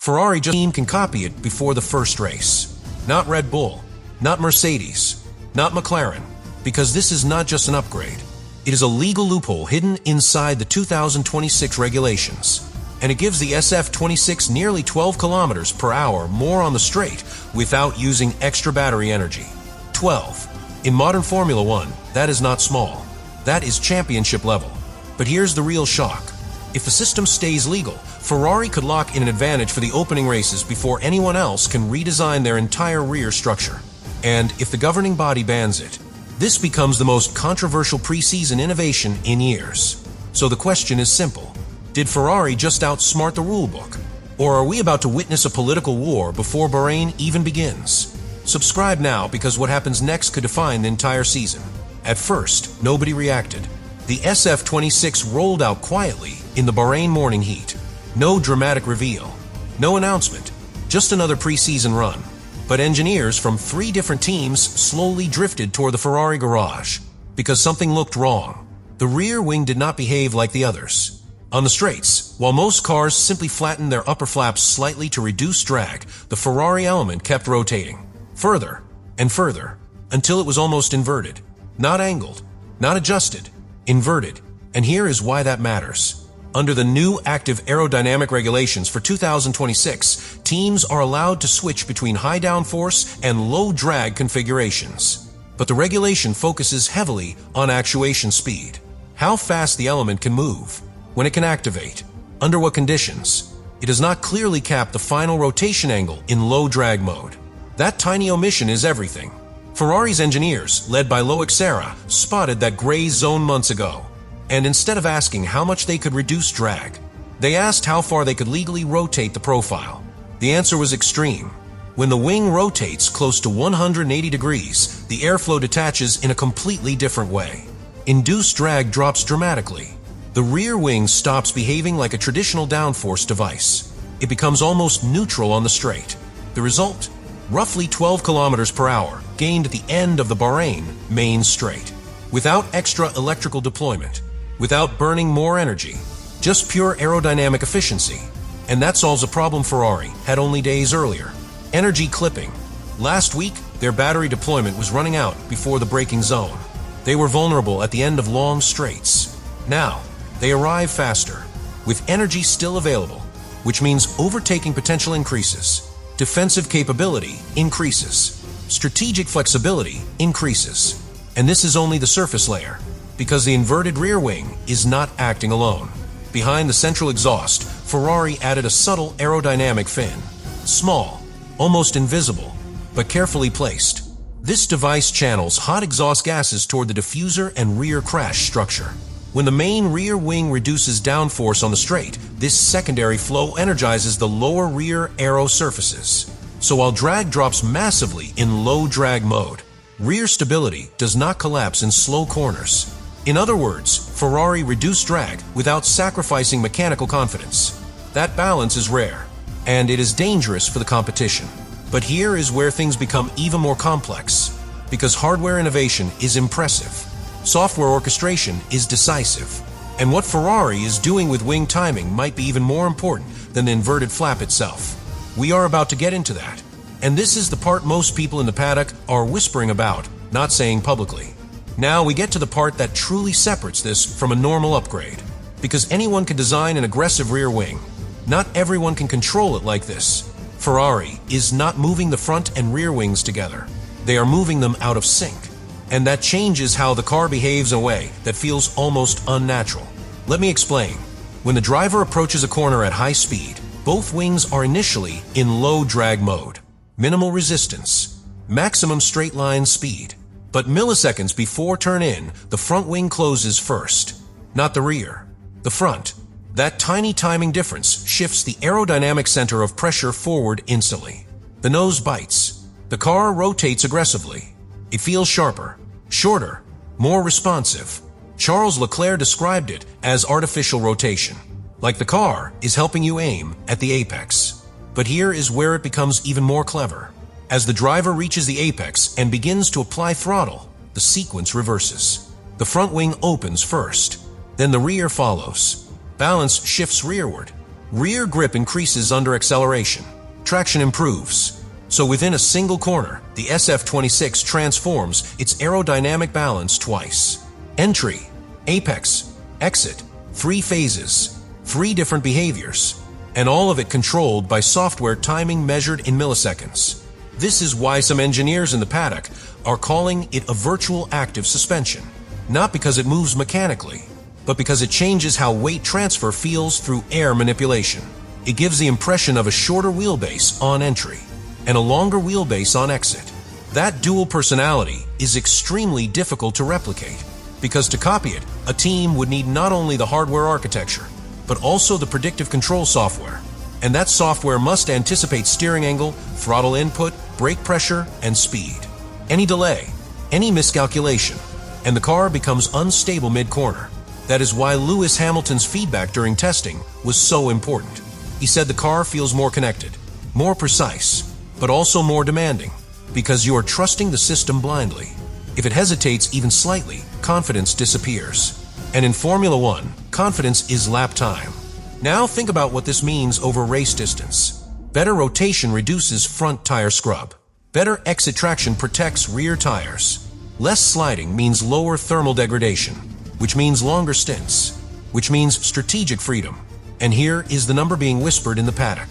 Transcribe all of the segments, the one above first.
Ferrari team can copy it before the first race. Not Red Bull, not Mercedes, not McLaren, because this is not just an upgrade. It is a legal loophole hidden inside the 2026 regulations, and it gives the SF26 nearly 12 kilometers per hour more on the straight without using extra battery energy. 12. In modern Formula One, that is not small. That is championship level. But here's the real shock. If the system stays legal, Ferrari could lock in an advantage for the opening races before anyone else can redesign their entire rear structure. And if the governing body bans it, this becomes the most controversial preseason innovation in years. So the question is simple. Did Ferrari just outsmart the rulebook? Or are we about to witness a political war before Bahrain even begins? Subscribe now, because what happens next could define the entire season. At first, nobody reacted. The SF26 rolled out quietly in the Bahrain morning heat. No dramatic reveal, no announcement, just another preseason run. But engineers from 3 different teams slowly drifted toward the Ferrari garage because something looked wrong. The rear wing did not behave like the others. On the straights, while most cars simply flattened their upper flaps slightly to reduce drag, the Ferrari element kept rotating, further and further, until it was almost inverted. Not angled, not adjusted, inverted. And here is why that matters. Under the new active aerodynamic regulations for 2026, teams are allowed to switch between high downforce and low drag configurations. But the regulation focuses heavily on actuation speed. How fast the element can move, when it can activate, under what conditions. It does not clearly cap the final rotation angle in low drag mode. That tiny omission is everything. Ferrari's engineers, led by Leclerc, spotted that gray zone months ago. And instead of asking how much they could reduce drag, they asked how far they could legally rotate the profile. The answer was extreme. When the wing rotates close to 180 degrees, the airflow detaches in a completely different way. Induced drag drops dramatically. The rear wing stops behaving like a traditional downforce device. It becomes almost neutral on the straight. The result? Roughly 12 kilometers per hour gained at the end of the Bahrain main straight. Without extra electrical deployment, without burning more energy, just pure aerodynamic efficiency. And that solves a problem Ferrari had only days earlier. Energy clipping. Last week, their battery deployment was running out before the braking zone. They were vulnerable at the end of long straights. Now, they arrive faster, with energy still available, which means overtaking potential increases. Defensive capability increases. Strategic flexibility increases. And this is only the surface layer, because the inverted rear wing is not acting alone. Behind the central exhaust, Ferrari added a subtle aerodynamic fin. Small, almost invisible, but carefully placed. This device channels hot exhaust gases toward the diffuser and rear crash structure. When the main rear wing reduces downforce on the straight, this secondary flow energizes the lower rear aero surfaces. So while drag drops massively in low drag mode, rear stability does not collapse in slow corners. In other words, Ferrari reduced drag without sacrificing mechanical confidence. That balance is rare, and it is dangerous for the competition. But here is where things become even more complex, because hardware innovation is impressive. Software orchestration is decisive. And what Ferrari is doing with wing timing might be even more important than the inverted flap itself. We are about to get into that. And this is the part most people in the paddock are whispering about, not saying publicly. Now we get to the part that truly separates this from a normal upgrade. Because anyone can design an aggressive rear wing. Not everyone can control it like this. Ferrari is not moving the front and rear wings together. They are moving them out of sync. And that changes how the car behaves in a way that feels almost unnatural. Let me explain. When the driver approaches a corner at high speed, both wings are initially in low drag mode. Minimal resistance, maximum straight line speed. But milliseconds before turn-in, the front wing closes first, not the rear. The front. That tiny timing difference shifts the aerodynamic center of pressure forward instantly. The nose bites. The car rotates aggressively. It feels sharper, shorter, more responsive. Charles Leclerc described it as artificial rotation, like the car is helping you aim at the apex. But here is where it becomes even more clever. As the driver reaches the apex and begins to apply throttle, the sequence reverses. The front wing opens first, then the rear follows. Balance shifts rearward. Rear grip increases under acceleration. Traction improves. So within a single corner, the SF26 transforms its aerodynamic balance twice. Entry, apex, exit, 3 phases, 3 different behaviors, and all of it controlled by software timing measured in milliseconds. This is why some engineers in the paddock are calling it a virtual active suspension. Not because it moves mechanically, but because it changes how weight transfer feels through air manipulation. It gives the impression of a shorter wheelbase on entry and a longer wheelbase on exit. That dual personality is extremely difficult to replicate, because to copy it, a team would need not only the hardware architecture, but also the predictive control software. And that software must anticipate steering angle, throttle input, brake pressure, and speed. Any delay, any miscalculation, and the car becomes unstable mid-corner. That is why Lewis Hamilton's feedback during testing was so important. He said the car feels more connected, more precise, but also more demanding, because you are trusting the system blindly. If it hesitates even slightly, confidence disappears. And in Formula One, confidence is lap time. Now think about what this means over race distance. Better rotation reduces front tire scrub. Better exit traction protects rear tires. Less sliding means lower thermal degradation, which means longer stints, which means strategic freedom. And here is the number being whispered in the paddock.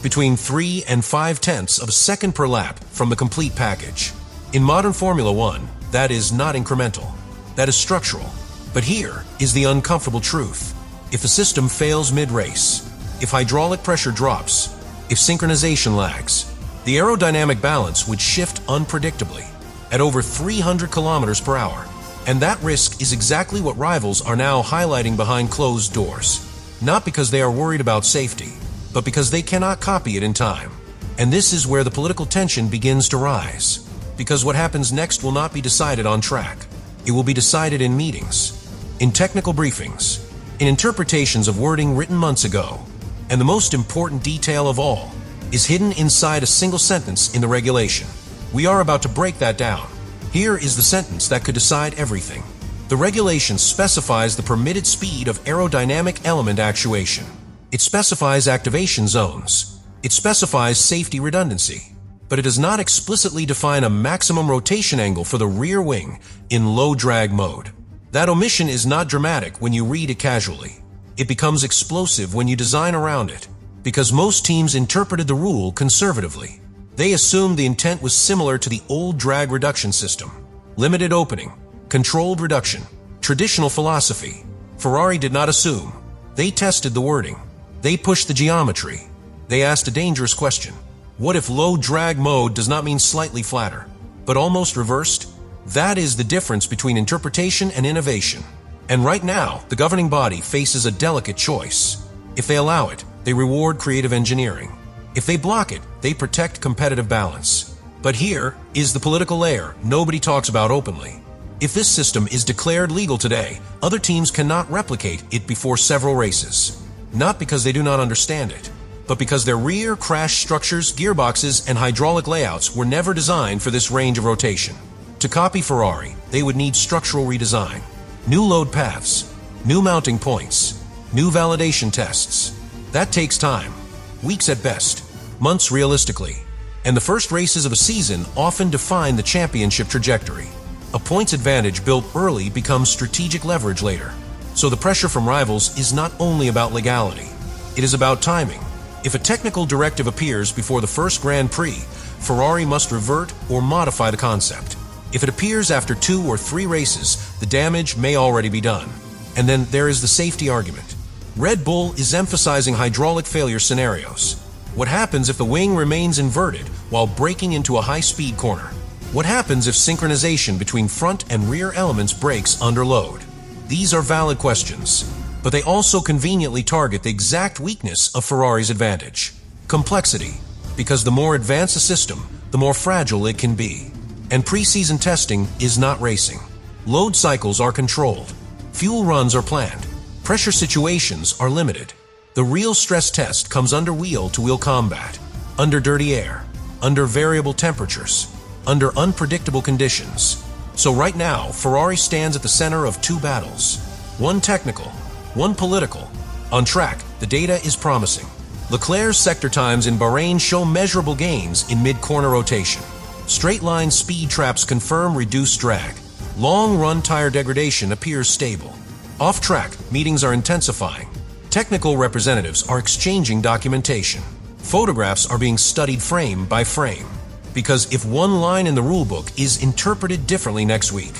Between 3 and 5/10 of a second per lap from the complete package. In modern Formula One, that is not incremental. That is structural. But here is the uncomfortable truth. If the system fails mid-race, if hydraulic pressure drops, if synchronization lags, the aerodynamic balance would shift unpredictably at over 300 kilometers per hour. And that risk is exactly what rivals are now highlighting behind closed doors. Not because they are worried about safety, but because they cannot copy it in time. And this is where the political tension begins to rise. Because what happens next will not be decided on track. It will be decided in meetings, in technical briefings, in interpretations of wording written months ago. And the most important detail of all is hidden inside a single sentence in the regulation. We are about to break that down. Here is the sentence that could decide everything. The regulation specifies the permitted speed of aerodynamic element actuation. It specifies activation zones. It specifies safety redundancy. But it does not explicitly define a maximum rotation angle for the rear wing in low drag mode. That omission is not dramatic when you read it casually. It becomes explosive when you design around it, because most teams interpreted the rule conservatively. They assumed the intent was similar to the old drag reduction system. Limited opening, controlled reduction, traditional philosophy. Ferrari did not assume. They tested the wording. They pushed the geometry. They asked a dangerous question. What if low drag mode does not mean slightly flatter, but almost reversed? That is the difference between interpretation and innovation. And right now, the governing body faces a delicate choice. If they allow it, they reward creative engineering. If they block it, they protect competitive balance. But here is the political layer nobody talks about openly. If this system is declared legal today, other teams cannot replicate it before several races. Not because they do not understand it, but because their rear crash structures, gearboxes, and hydraulic layouts were never designed for this range of rotation. To copy Ferrari, they would need structural redesign, new load paths, new mounting points, new validation tests. That takes time, weeks at best, months realistically. And the first races of a season often define the championship trajectory. A points advantage built early becomes strategic leverage later. So the pressure from rivals is not only about legality, it is about timing. If a technical directive appears before the first Grand Prix, Ferrari must revert or modify the concept. If it appears after 2 or 3 races, the damage may already be done. And then there is the safety argument. Red Bull is emphasizing hydraulic failure scenarios. What happens if the wing remains inverted while braking into a high-speed corner? What happens if synchronization between front and rear elements breaks under load? These are valid questions, but they also conveniently target the exact weakness of Ferrari's advantage: complexity, because the more advanced a system, the more fragile it can be. And preseason testing is not racing. Load cycles are controlled. Fuel runs are planned. Pressure situations are limited. The real stress test comes under wheel-to-wheel combat, under dirty air, under variable temperatures, under unpredictable conditions. So right now, Ferrari stands at the center of 2 battles. One technical, one political. On track, The data is promising. Leclerc's sector times in Bahrain show measurable gains in mid-corner rotation. Straight-line speed traps confirm reduced drag. Long-run tire degradation appears stable. Off-track, meetings are intensifying. Technical representatives are exchanging documentation. Photographs are being studied frame by frame. Because if one line in the rulebook is interpreted differently next week,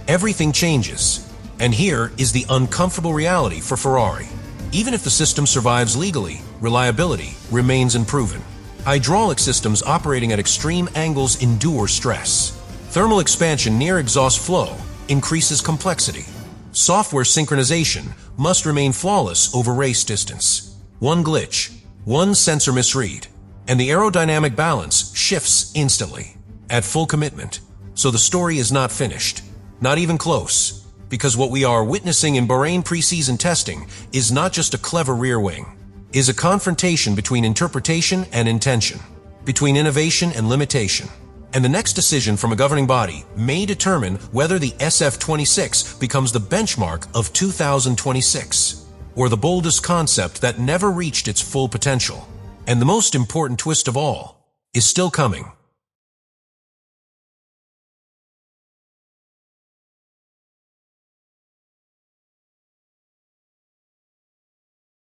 everything changes. And here is the uncomfortable reality for Ferrari. Even if the system survives legally, reliability remains unproven. Hydraulic systems operating at extreme angles endure stress. Thermal expansion near exhaust flow increases complexity. Software synchronization must remain flawless over race distance. One glitch, one sensor misread, and the aerodynamic balance shifts instantly at full commitment. So the story is not finished, not even close, because what we are witnessing in Bahrain preseason testing is not just a clever rear wing, is a confrontation between interpretation and intention, between innovation and limitation. And the next decision from a governing body may determine whether the SF26 becomes the benchmark of 2026, or the boldest concept that never reached its full potential. And the most important twist of all is still coming.